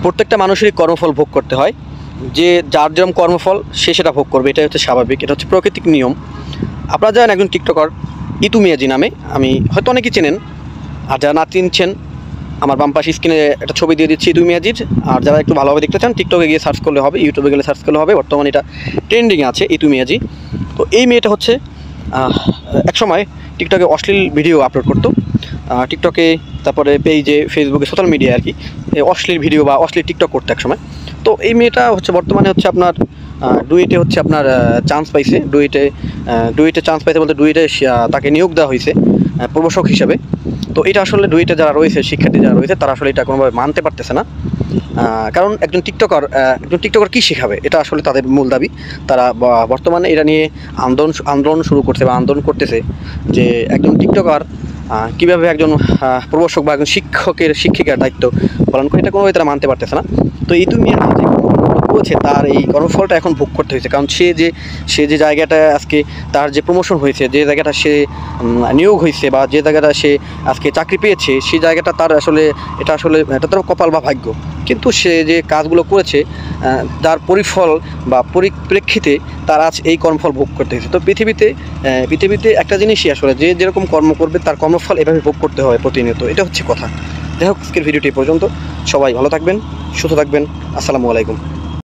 প্রত্যেকটা মানুষেরই কর্মফল ভোগ করতে হয়। যে যার যেরকম কর্মফল সে সেটা ভোগ করবে, এটাই হচ্ছে স্বাভাবিক, এটা হচ্ছে প্রাকৃতিক নিয়ম। আপনারা জানেন একজন টিকটকার ইতু মিয়াজি নামে, আমি হয়তো অনেকেই চেনেন, আর যারা না চিনছেন আমার বাম পাশে স্ক্রিনে একটা ছবি দিয়ে দিচ্ছি ইতু মিয়াজির। আর যারা একটু ভালোভাবে দেখতে চান টিকটকে গিয়ে সার্চ করলে হবে, ইউটিউবে গেলে সার্চ করলে হবে, বর্তমানে এটা ট্রেন্ডিংয়ে আছে ইতু মিয়াজি। তো এই মেয়েটা হচ্ছে একসময় টিকটকে অশ্লীল ভিডিও আপলোড করতো, টিকটকে, তারপরে পেজে, ফেসবুকে, সোশ্যাল মিডিয়ায় আর কি অশ্লীল ভিডিও বা অশ্লীল টিকটক করতো একসময়। তো এই মেয়েটা হচ্ছে বর্তমানে হচ্ছে আপনার ডুয়েটে হচ্ছে আপনার চান্স পাইছে, ডুয়েটে চান্স পাইছে বলতে ডুয়েটে তাকে নিয়োগ দেওয়া হয়েছে প্রভাষক হিসাবে। তো এটা আসলে ডুয়েটে যারা রয়েছে, শিক্ষার্থী যারা রয়েছে, তারা আসলে এটা কোনোভাবে মানতে পারতেছে না। কারণ একজন টিকটকার কী শেখাবে, এটা আসলে তাদের মূল দাবি। তারা বর্তমানে এটা নিয়ে আন্দোলন শুরু করছে বা আন্দোলন করতেছে যে একজন টিকটকার কীভাবে একজন প্রভাষক বা একজন শিক্ষিকার দায়িত্ব পালন করে, এটা কোনোভাবে তারা মানতে পারতেছে না। তো এই তুমি যে করেছে তার এই কর্মফলটা এখন ভোগ করতে হয়েছে, কারণ সে যে জায়গাটা আজকে তার যে প্রমোশন হয়েছে, যে জায়গাটা সে নিয়োগ হয়েছে বা যে জায়গাটা সে আজকে চাকরি পেয়েছে, সেই জায়গাটা তার আসলে এটা তার কপাল বা ভাগ্য। কিন্তু সে যে কাজগুলো করেছে তার পরিফল বা পরিপ্রেক্ষিতে তার আজ এই কর্মফল ভোগ করতে হয়েছে। তো পৃথিবীতে একটা জিনিসই আসলে যে যেরকম কর্ম করবে তার কর্মফল এভাবে ভোগ করতে হয় প্রতিনিয়ত, এটা হচ্ছে কথা। যাই হোক, আজকের ভিডিওটি পর্যন্ত। সবাই ভালো থাকবেন, সুস্থ থাকবেন। আসসালামু আলাইকুম।